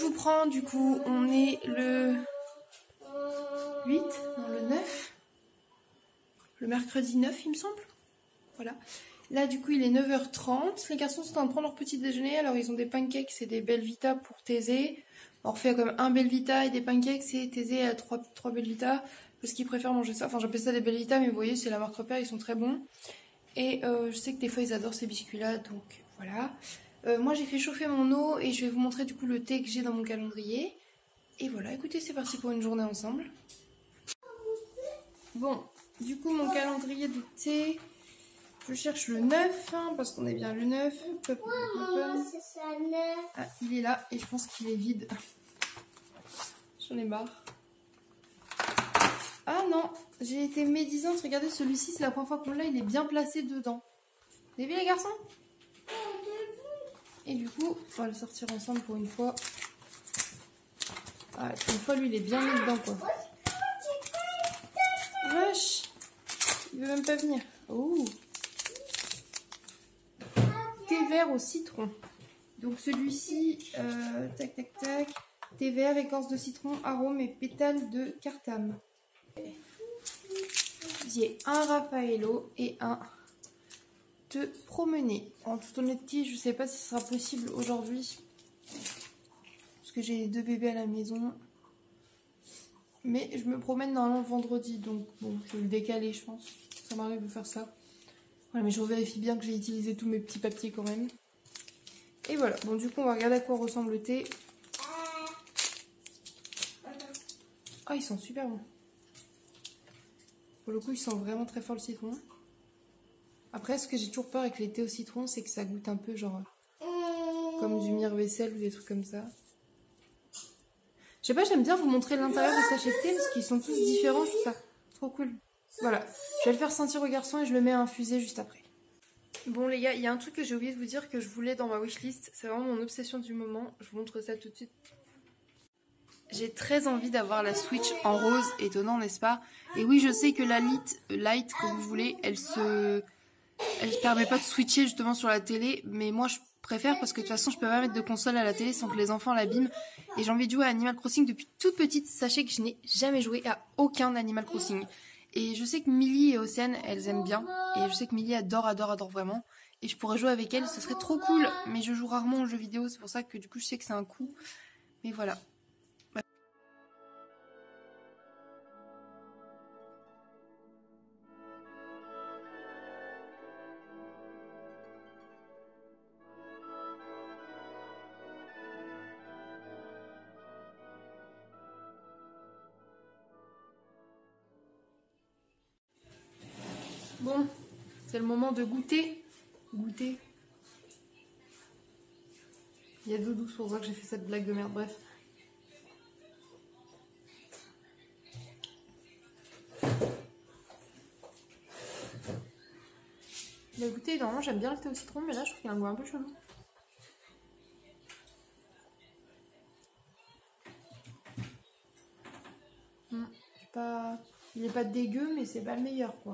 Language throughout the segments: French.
vous prends, du coup, on est le 8, non, le 9, le mercredi 9, il me semble. Voilà. Là, du coup, il est 9h30. Les garçons sont en train de prendre leur petit déjeuner. Alors, ils ont des pancakes et des Belvita pour Thésée. On refait comme un Belvita et des pancakes et Thésée à 3 Belvita. Parce qu'ils préfèrent manger ça. Enfin, j'appelle ça des Belvita, mais vous voyez, c'est la marque repère, ils sont très bons. Et je sais que des fois, ils adorent ces biscuits-là. Donc, voilà. Moi, j'ai fait chauffer mon eau et je vais vous montrer, du coup, le thé que j'ai dans mon calendrier. Et voilà, écoutez, c'est parti pour une journée ensemble. Bon, du coup, mon calendrier de thé... Je cherche le 9, hein, parce qu'on est bien le 9. Maman, c'est ça, 9. Ah, il est là, et je pense qu'il est vide. J'en ai marre. Ah non, j'ai été médisante. Regardez, celui-ci, c'est la première fois qu'on l'a, il est bien placé dedans. Vous avez vu, les garçons? Et du coup, on va le sortir ensemble pour une fois. Ah, une fois, lui, il est bien mis dedans, quoi. Wesh! Il veut même pas venir. Oh! Thé vert au citron. Donc celui-ci, tac tac tac, thé vert, écorce de citron, arôme et pétales de cartame. J'ai un Raffaello et un te promener. En toute honnêteté, je sais pas si ce sera possible aujourd'hui. Parce que j'ai les 2 bébés à la maison. Mais je me promène normalement vendredi, donc bon, je vais le décaler, je pense. Ça m'arrive de faire ça. Voilà, mais je revérifie bien que j'ai utilisé tous mes petits papiers quand même. Et voilà, bon du coup on va regarder à quoi ressemble le thé. Ah, ils sont super bons. Pour le coup, ils sont vraiment très fort le citron. Après, ce que j'ai toujours peur avec les thés au citron, c'est que ça goûte un peu genre comme du mire-vaisselle ou des trucs comme ça. Je sais pas, j'aime bien vous montrer l'intérieur des sachets de thé parce qu'ils sont tous différents, je trouve ça trop cool. Voilà, je vais le faire sentir aux garçons et je le mets à infuser juste après. Bon les gars, il y a un truc que j'ai oublié de vous dire que je voulais dans ma wishlist. C'est vraiment mon obsession du moment. Je vous montre ça tout de suite. J'ai très envie d'avoir la Switch en rose, étonnant n'est-ce pas? Et oui, je sais que la Lite, comme vous voulez, elle permet pas de switcher justement sur la télé. Mais moi je préfère parce que de toute façon je peux pas mettre de console à la télé sans que les enfants l'abîment. Et j'ai envie de jouer à Animal Crossing depuis toute petite. Sachez que je n'ai jamais joué à aucun Animal Crossing. Et je sais que Millie et Océane, elles aiment bien. Et je sais que Millie adore vraiment. Et je pourrais jouer avec elle, ce serait trop cool. Mais je joue rarement aux jeux vidéo, c'est pour ça que du coup je sais que c'est un coup. Mais voilà. Bon, c'est le moment de goûter. Goûter. Il y a Doudou, c'est pour ça que j'ai fait cette blague de merde, bref. Bah écoutez, normalement j'aime bien le thé au citron, mais là je trouve qu'il a un goût un peu chelou. Il est pas dégueu, mais c'est pas le meilleur quoi.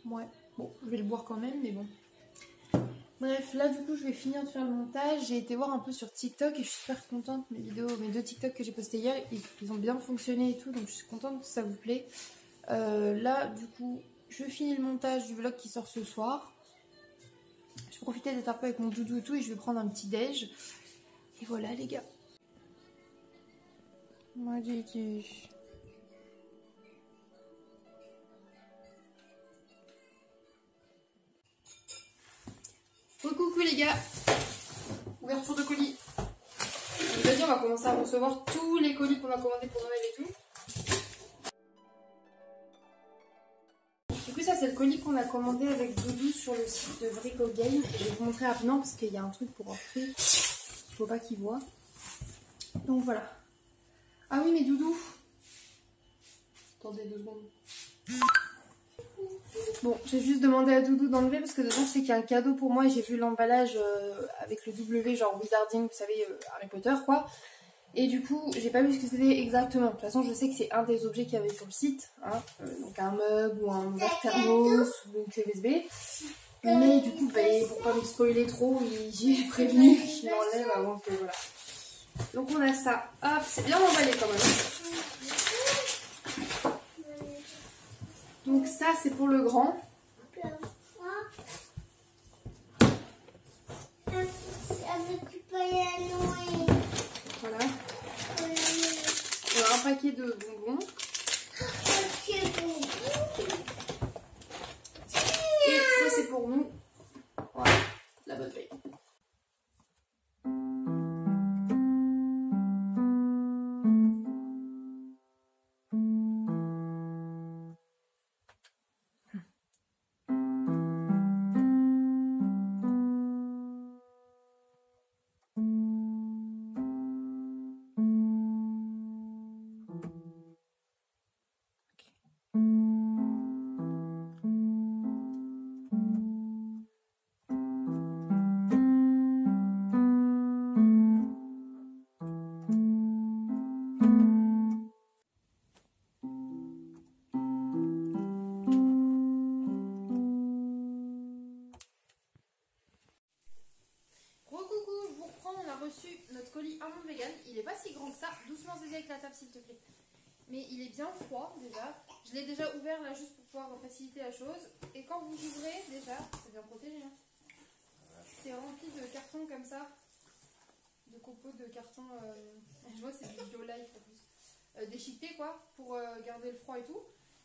Ouais, bon, je vais le boire quand même, mais bon. Bref, là du coup je vais finir de faire le montage. J'ai été voir un peu sur TikTok et je suis super contente. Mes 2 TikTok que j'ai postés hier, ils ont bien fonctionné et tout, donc je suis contente que ça vous plaît. Là du coup, je finis le montage du vlog qui sort ce soir. Je vais profiter d'être un peu avec mon doudou et tout et je vais prendre un petit déj. Et voilà les gars. Moi j'ai dit... Coucou les gars, ouverture de colis. Aujourd'hui on va commencer à recevoir tous les colis qu'on a commandés pour Noël et tout. Du coup ça c'est le colis qu'on a commandé avec Doudou sur le site de Brico Game. Je vais vous montrer maintenant parce qu'il y a un truc pour rentrer. Il faut pas qu'il voit. Donc voilà. Ah oui mais Doudou. Attendez 2 secondes. Bon, j'ai juste demandé à Doudou d'enlever parce que dedans je sais qu'il y a un cadeau pour moi et j'ai vu l'emballage avec le W genre Wizarding, vous savez, Harry Potter quoi. Et du coup, j'ai pas vu ce que c'était exactement. De toute façon, je sais que c'est un des objets qu'il y avait sur le site, hein, donc un mug ou un verre thermos ou une clé USB. Mais du coup, bah, pour pas me spoiler trop, j'ai prévenu qu'il l'enlève avant que voilà. Donc on a ça. Hop, c'est bien emballé quand même. Donc ça c'est pour le grand. Voilà. On a un paquet de bonbons. Et ça c'est pour nous. Voilà, la bonne feuille. Notre colis amande vegan, il est pas si grand que ça. Doucement Zézé avec la table s'il te plaît. Mais il est bien froid déjà. Je l'ai déjà ouvert là juste pour pouvoir faciliter la chose. Et quand vous ouvrez déjà, c'est bien protégé. Hein. C'est rempli de cartons comme ça. De copeaux de carton. Je vois c'est du BioLife en plus. Déchiqueté quoi, pour garder le froid et tout.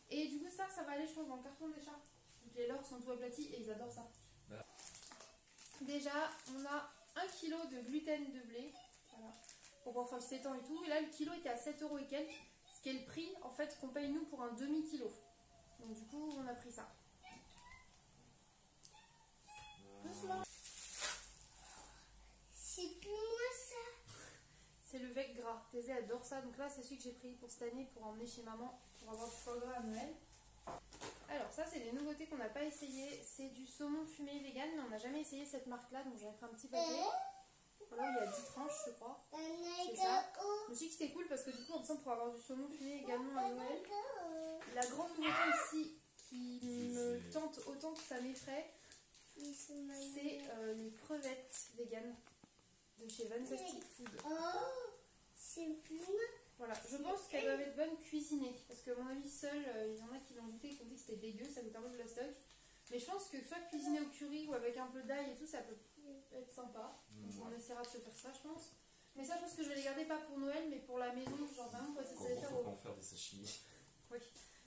Et du coup ça va aller je pense dans le carton des chats. Donc les leurs sont tout aplatis et ils adorent ça. Déjà on a 1 kg de gluten de blé, voilà, pour pouvoir faire le 7 ans et tout. Et là, le kilo était à 7 € et quelques, ce qui est le prix en fait qu'on paye nous pour un demi-kilo. Donc du coup, on a pris ça. Doucement. C'est plus moi ça. C'est le vec gras. Thésée adore ça. Donc là, c'est celui que j'ai pris pour cette année pour emmener chez maman pour avoir du foie gras à Noël. Alors ça, c'est les nouveautés qu'on n'a pas essayé. C'est du saumon fumé vegan, mais on n'a jamais essayé cette marque-là, donc j'en ai pris un petit paquet. Voilà, il y a 10 tranches, je crois. C'est ça. Je me suis dit que c'était cool parce que du coup, on pour avoir du saumon fumé également à Noël. La grande nouveauté ici qui me tente autant que ça m'effraie, c'est les crevettes vegan de chez Fantastic Food. C'est plus moi. Voilà, je pense qu'elles doivent être bonnes cuisinées. Parce que à mon avis, seul, il y en a qui l'ont goûté et qui ont dit que c'était dégueu, ça goûte un peu de la stock. Mais je pense que soit cuisiné au curry ou avec un peu d'ail et tout, ça peut être sympa. Donc on essaiera de se faire ça, je pense. Mais ça, je pense que je vais les garder pas pour Noël, mais pour la maison, genre vraiment pour essayer de faire des sashimi. Oui.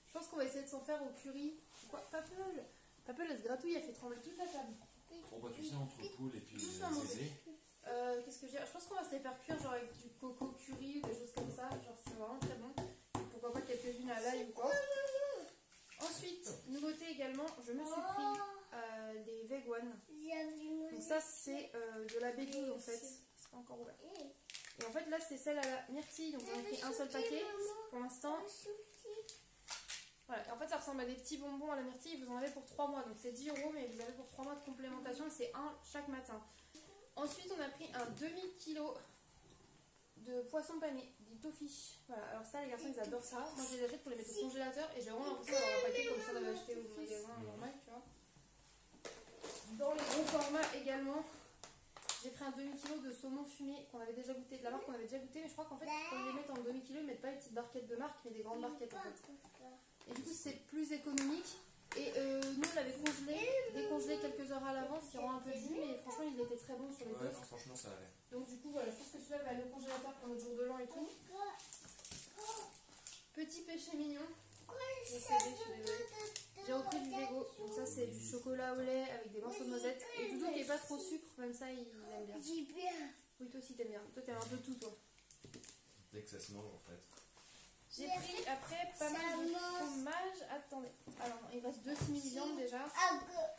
Je pense qu'on va essayer de s'en faire au curry. Quoi, Papeul, elle se gratouille, elle fait trembler toute la table. Bon, bah, tu sais, entre poule et puis Zézé. Qu'est-ce que je dis? Je pense qu'on va se les faire cuire genre avec du coco curry ou des choses comme ça. Genre c'est vraiment très bon. Pourquoi pas quelques-unes à l'ail ou quoi. Ensuite, nouveauté également, je me suis pris des Veg One. Donc ça c'est de la B12 en fait. C'est pas encore ouvert. Et en fait là c'est celle à la myrtille. Donc j'en ai pris un seul paquet pour l'instant. Voilà, et en fait ça ressemble à des petits bonbons à la myrtille. Vous en avez pour 3 mois. Donc c'est 10 € mais vous avez pour 3 mois de complémentation et c'est un chaque matin. Ensuite, on a pris un demi-kilo de poisson pané, dit tofi. Voilà, alors ça, les garçons, ils adorent ça. Moi, je les achète pour les mettre au congélateur et j'ai vraiment l'impression d'avoir un paquet comme ça, on avait acheté au magasin normal, tu vois. Dans les gros formats également, j'ai pris un demi-kilo de saumon fumé qu'on avait déjà goûté, de la marque qu'on avait déjà goûté, mais je crois qu'en fait, quand ils les mettent en demi-kilo, ils mettent pas les petites barquettes de marque, mais des grandes barquettes en fait. Et du coup, c'est plus économique. Et nous on l'avait décongelé quelques heures à l'avance, il rend un peu de jus, mais franchement il était très bon sur les toasts. Franchement ça allait. Donc du coup voilà, je pense que celui-là va aller au congélateur pour notre jour de l'an et tout. Petit péché mignon. J'ai repris du Lego, donc ça c'est du chocolat au lait avec des morceaux de noisette. Et Doudou qui n'est pas trop sucre, même ça il aime bien. Oui toi aussi t'aimes bien, toi t'aimes un peu tout toi. Dès que ça se mange en fait. J'ai pris après pas mal de fromage. Attendez. Alors, il reste 2 simili-viandes déjà.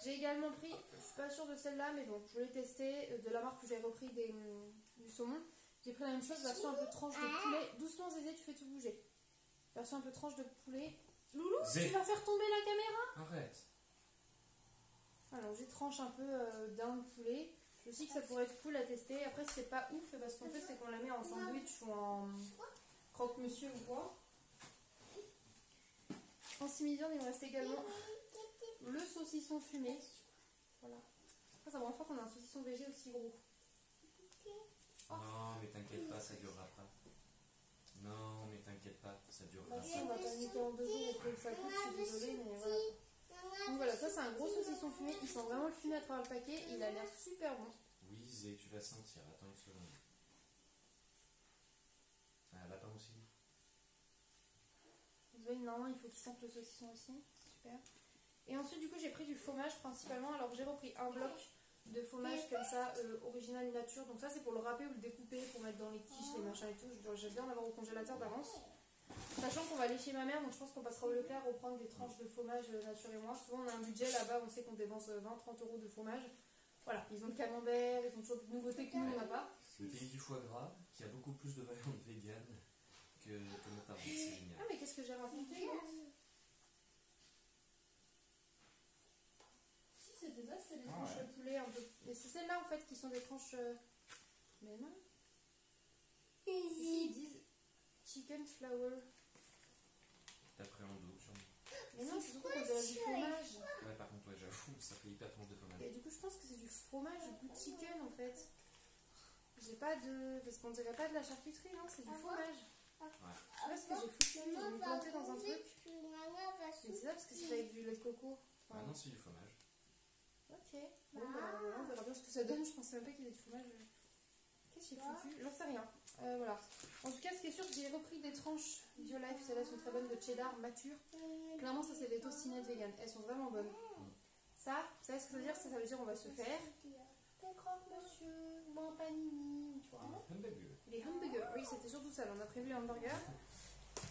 J'ai également pris, je suis pas sûre de celle-là, mais bon, je voulais tester de la marque où j'ai repris du saumon. J'ai pris la même chose, version un peu tranche de poulet. Doucement, Zézé, tu fais tout bouger. Version un peu tranche de poulet. Loulou, tu vas faire tomber la caméra? Arrête. Alors, j'ai tranche un peu d'un poulet. Je sais que ça pourrait être cool à tester. Après, c'est pas ouf parce qu'en fait, c'est qu'on la met en sandwich ou en croque-monsieur ou quoi. En simili-viande, il me reste également le saucisson fumé. Voilà. C'est la première fois qu'on a un saucisson végé aussi gros. Non, mais t'inquiète pas, ça durera pas. Non, mais t'inquiète pas, ça durera Bah si, on pas. va pas limiter en 2 jours et que ça coûte, je suis désolée, mais voilà. Donc voilà, ça c'est un gros saucisson fumé, il sent vraiment le fumé à travers le paquet, il a l'air super bon. Oui, Zé, tu vas sentir. Attends une seconde. Un lapin aussi. Vous voyez, normalement il faut qu'il sente le saucisson aussi, super. Et ensuite du coup j'ai pris du fromage principalement, alors j'ai repris un bloc de fromage comme ça, original nature. Donc ça c'est pour le râper ou le découper, pour mettre dans les quiches, les machins et tout. J'aime bien en avoir au congélateur d'avance. Sachant qu'on va aller chez ma mère, donc je pense qu'on passera au Leclerc reprendre des tranches de fromage nature et moi. Souvent on a un budget là-bas, on sait qu'on dépense 20-30 euros de fromage. Voilà, ils ont le camembert, ils ont toujours des nouveautés que nous on n'a pas. Le pays du foie gras, qui a beaucoup plus de variantes véganes que notre parents, c'est génial. Ah mais qu'est-ce que j'ai raconté moi? Si c'était ça, c'était des tranches de poulet un peu. Mais c'est celles-là en fait qui sont des tranches. Mais non. Ici ils disent chicken flour. T'appréhendes d'eau, sûrement. Mais non, c'est surtout qu'on dirait du fromage. Ouais, par contre, ouais, j'avoue, ça fait hyper tranche de fromage. Et du coup, je pense que c'est du fromage goût chicken en fait. J'ai pas de. Parce qu'on dirait pas de la charcuterie, non, c'est du fromage. Ouais. Je sais pas ce que j'ai foutu, j'ai mis planté dans un truc. Mais c'est ça parce que c'est avec du lait de coco. Ah non, c'est du fromage. Ok. Bon, bah, voilà, on verra bien ce que ça donne. Je pensais même pas qu'il y ait du fromage. Qu'est-ce que j'ai foutu? J'en sais rien. Voilà. En tout cas, ce qui est sûr, j'ai repris des tranches BioLife. Celles-là sont très bonnes de cheddar mature. Clairement, ça, c'est des tostinettes vegan. Elles sont vraiment bonnes. Ça, vous savez ce que ça veut dire? Ça veut dire on va se faire des croque monsieur, ou un panini, tu vois. Hamburger. Les hamburgers, oui, c'était surtout ça. On a prévu les hamburgers.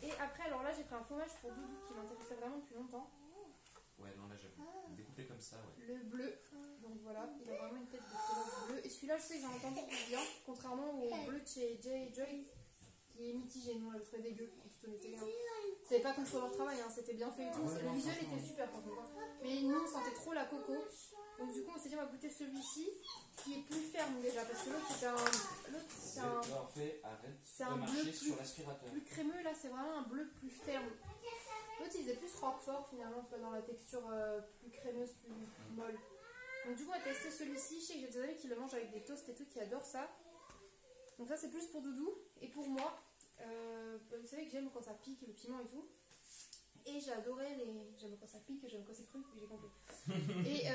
Et après, alors là, j'ai pris un fromage pour Doudou qui m'intéressait vraiment depuis longtemps. Ouais, non, là, j'avoue. Découpé comme ça, ouais. Le bleu. Donc voilà, il a vraiment une tête de fromage bleu. Et celui-là, je sais que j'ai entendu du bien, contrairement au bleu de chez J.J. qui est mitigé. Nous, on l'avait trouvé dégueu, en toute honnêteté. C'était pas contre leur travail, hein, c'était bien fait et tout. Le visuel était super par contre. Mais nous, on sentait trop la coco. Donc du coup, on s'est dit, on va goûter celui-ci qui est plus ferme déjà. Parce que l'autre, c'est un. L'autre, c'est un. C'est un bleu sur l'aspirateur. Plus crémeux, là, c'est vraiment un bleu plus ferme. L'autre, il faisait plus roquefort finalement, dans la texture plus crémeuse, plus molle. Donc du coup, on a testé celui-ci. Je sais que j'ai des amis qui le mangent avec des toasts et tout, qui adorent ça. Donc ça, c'est plus pour Doudou. Et pour moi, vous savez que j'aime quand ça pique, le piment et tout. Et j'ai adoré les... J'aime quand ça pique, j'aime quand c'est cru, j'ai compris. Et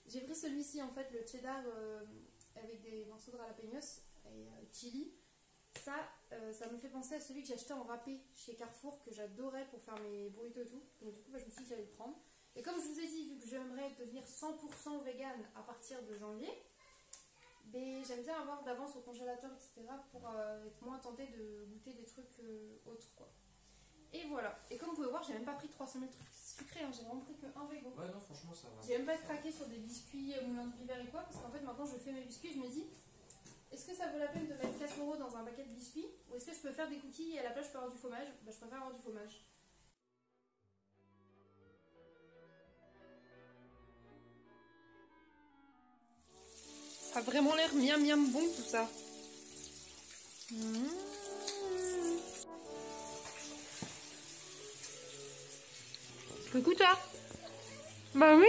j'ai pris celui-ci, en fait, le cheddar avec des morceaux de jalapenos et chili. Ça me fait penser à celui que j'ai acheté en râpé chez Carrefour, que j'adorais pour faire mes burritos et tout. Donc du coup, je me suis dit que j'allais le prendre. Et comme je vous ai dit, vu que j'aimerais devenir 100% vegan à partir de janvier, ben, j'aime bien avoir d'avance au congélateur, etc. pour être moins tentée de goûter des trucs autres, quoi. Et voilà. Et comme vous pouvez voir, j'ai même pas pris 300 000 trucs sucrés, hein. J'ai vraiment pris que un végo. Ouais, non, franchement, ça va. J'ai même pas craqué sur des biscuits moulin de Pivert et quoi, parce qu'en fait, maintenant, je fais mes biscuits, je me dis, est-ce que ça vaut la peine de mettre 4 € dans un paquet de biscuits, ou est-ce que je peux faire des cookies et à la place, je peux avoir du fromage? Bah, je préfère avoir du fromage. Ça a vraiment l'air miam miam bon tout ça. Coucou toi. Bah oui.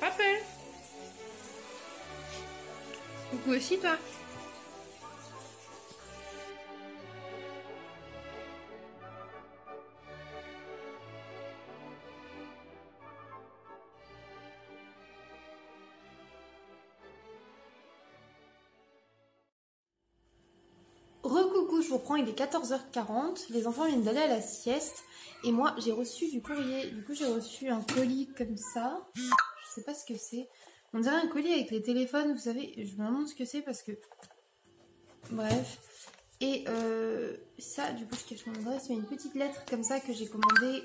Rappel. Coucou aussi toi. Recoucou, je vous reprends, il est 14h40, les enfants viennent d'aller à la sieste et moi j'ai reçu du courrier, du coup j'ai reçu un colis comme ça, je sais pas ce que c'est, on dirait un colis avec les téléphones, vous savez, je me demande ce que c'est parce que, bref, et ça du coup je cache mon adresse, mais une petite lettre comme ça que j'ai commandée,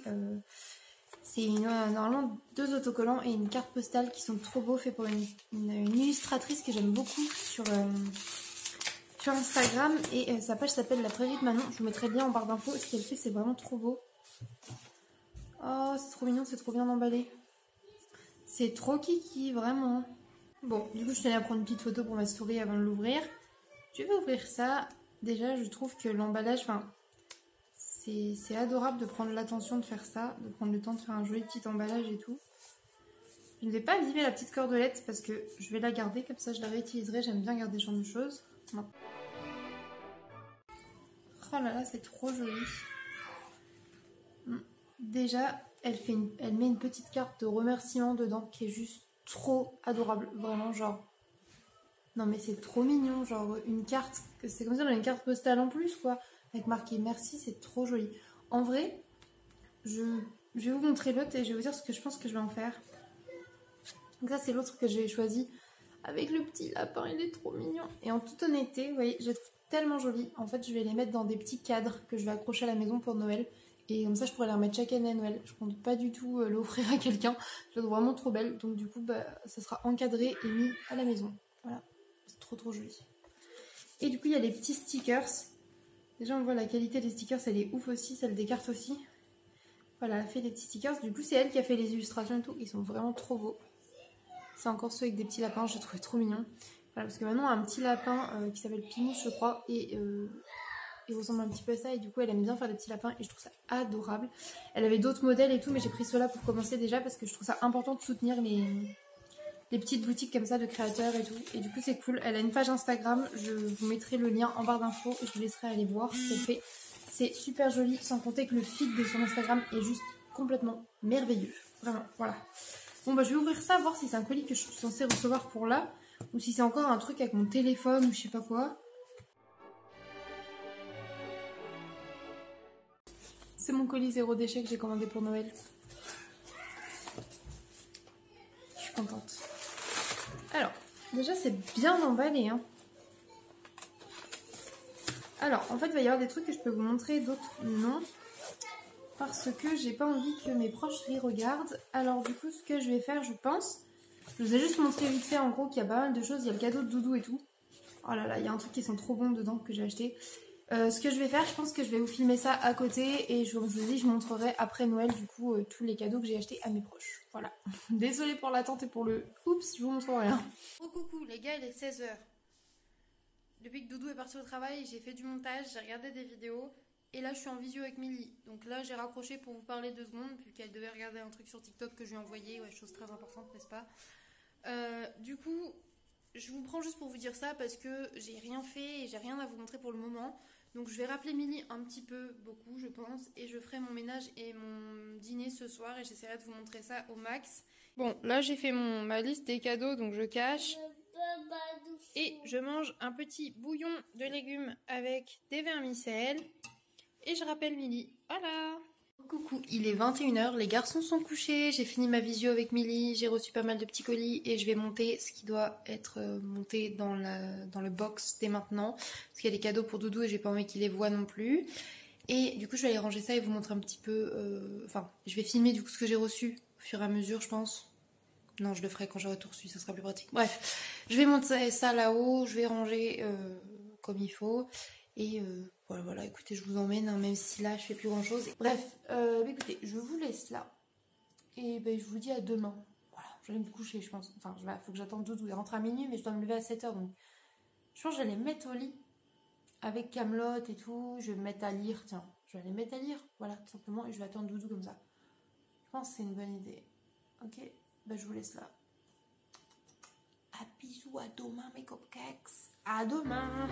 c'est normalement 2 autocollants et une carte postale qui sont trop beaux, faits pour une illustratrice que j'aime beaucoup sur Instagram et sa page s'appelle La Prairie de Manon. Je vous mettrai le lien en barre d'infos. Ce qu'elle fait, c'est vraiment trop beau. Oh, c'est trop mignon, c'est trop bien emballé. C'est trop kiki, vraiment. Bon, du coup, je tenais à prendre une petite photo pour ma story avant de l'ouvrir. Je vais ouvrir ça. Déjà, je trouve que l'emballage, enfin, c'est adorable de prendre l'attention de faire ça, de prendre le temps de faire un joli petit emballage et tout. Je ne vais pas abîmer la petite cordelette parce que je vais la garder, comme ça je la réutiliserai. J'aime bien garder ce genre de choses. Non. Oh là là, c'est trop joli. Déjà, elle met une petite carte de remerciement dedans qui est juste trop adorable. Vraiment, genre... Non mais c'est trop mignon, genre une carte... C'est comme si on avait une carte postale en plus, quoi. Avec marqué merci, c'est trop joli. En vrai, je vais vous montrer l'autre et je vais vous dire ce que je pense que je vais en faire. Donc ça, c'est l'autre que j'ai choisi. Avec le petit lapin, il est trop mignon. Et en toute honnêteté, vous voyez, je la trouve tellement jolie. En fait, je vais les mettre dans des petits cadres que je vais accrocher à la maison pour Noël. Et comme ça, je pourrais les remettre chaque année à Noël. Je compte pas du tout l'offrir à quelqu'un. Je la trouve vraiment trop belle. Donc du coup, bah, ça sera encadré et mis à la maison. Voilà. C'est trop trop joli. Et du coup, il y a les petits stickers. Déjà, on voit la qualité des stickers, elle est ouf aussi. Celle des cartes aussi. Voilà, elle a fait des petits stickers. Du coup, c'est elle qui a fait les illustrations et tout. Ils sont vraiment trop beaux. C'est encore ceux avec des petits lapins. Je les trouvais trop mignons. Voilà, parce que maintenant, on a un petit lapin qui s'appelle Pinouche, je crois. Et... il ressemble un petit peu à ça et du coup elle aime bien faire des petits lapins et je trouve ça adorable. Elle avait d'autres modèles et tout mais j'ai pris ceux-là pour commencer déjà parce que je trouve ça important de soutenir les petites boutiques comme ça de créateurs et tout. Et du coup c'est cool. Elle a une page Instagram, je vous mettrai le lien en barre d'infos et je vous laisserai aller voir ce qu'elle fait. C'est super joli, sans compter que le feed de son Instagram est juste complètement merveilleux. Vraiment, voilà. Bon bah je vais ouvrir ça, voir si c'est un colis que je suis censée recevoir pour là ou si c'est encore un truc avec mon téléphone ou je sais pas quoi. C'est mon colis zéro déchet que j'ai commandé pour Noël. Je suis contente. Alors, déjà c'est bien emballé. Hein. Alors, en fait, il va y avoir des trucs que je peux vous montrer, d'autres non. Parce que j'ai pas envie que mes proches les regardent. Alors du coup, ce que je vais faire, je pense... Je vous ai juste montré vite fait, en gros, qu'il y a pas mal de choses. Il y a le cadeau de Doudou et tout. Oh là là, il y a un truc qui sont trop bons dedans que j'ai acheté. Ce que je vais faire, je pense que je vais vous filmer ça à côté et comme je vous ai dit, je montrerai après Noël du coup tous les cadeaux que j'ai achetés à mes proches. Voilà. Désolée pour l'attente et pour le... Oups, je vous montre rien. Oh coucou les gars, il est 16 h. Depuis que Doudou est parti au travail, j'ai fait du montage, j'ai regardé des vidéos et là je suis en visio avec Milly. Donc là j'ai raccroché pour vous parler 2 secondes vu qu'elle devait regarder un truc sur TikTok que je lui ai envoyé. Ouais, chose très importante, n'est-ce pas? Du coup, je vous prends juste pour vous dire ça parce que j'ai rien fait et j'ai rien à vous montrer pour le moment. Donc je vais rappeler Milly un petit peu, beaucoup je pense, et je ferai mon ménage et mon dîner ce soir et j'essaierai de vous montrer ça au max. Bon, là j'ai fait ma liste des cadeaux, donc je cache. Et je mange un petit bouillon de légumes avec des vermicelles. Et je rappelle Milly. Voilà! Coucou, il est 21 h, les garçons sont couchés, j'ai fini ma visio avec Milly, j'ai reçu pas mal de petits colis et je vais monter ce qui doit être monté dans le box dès maintenant. Parce qu'il y a des cadeaux pour Doudou et j'ai pas envie qu'il les voit non plus. Et du coup je vais aller ranger ça et vous montrer un petit peu... Enfin, je vais filmer du coup ce que j'ai reçu au fur et à mesure je pense. Non, je le ferai quand j'aurai tout reçu, ça sera plus pratique. Bref, je vais monter ça là-haut, je vais ranger comme il faut. Et voilà, écoutez, je vous emmène, hein, même si là, je fais plus grand-chose. Bref, écoutez, je vous laisse là. Et ben, je vous dis à demain. Voilà, je vais me coucher, je pense. Enfin, il faut que j'attende Doudou. Il rentre à minuit, mais je dois me lever à 7 h. Donc, je pense que je vais aller me mettre au lit avec Kaamelott et tout. Je vais me mettre à lire, tiens. Je vais aller me mettre à lire, voilà, tout simplement. Et je vais attendre Doudou comme ça. Je pense que c'est une bonne idée. Ok, ben, je vous laisse là. À bisous, à demain, mes cupcakes. À demain!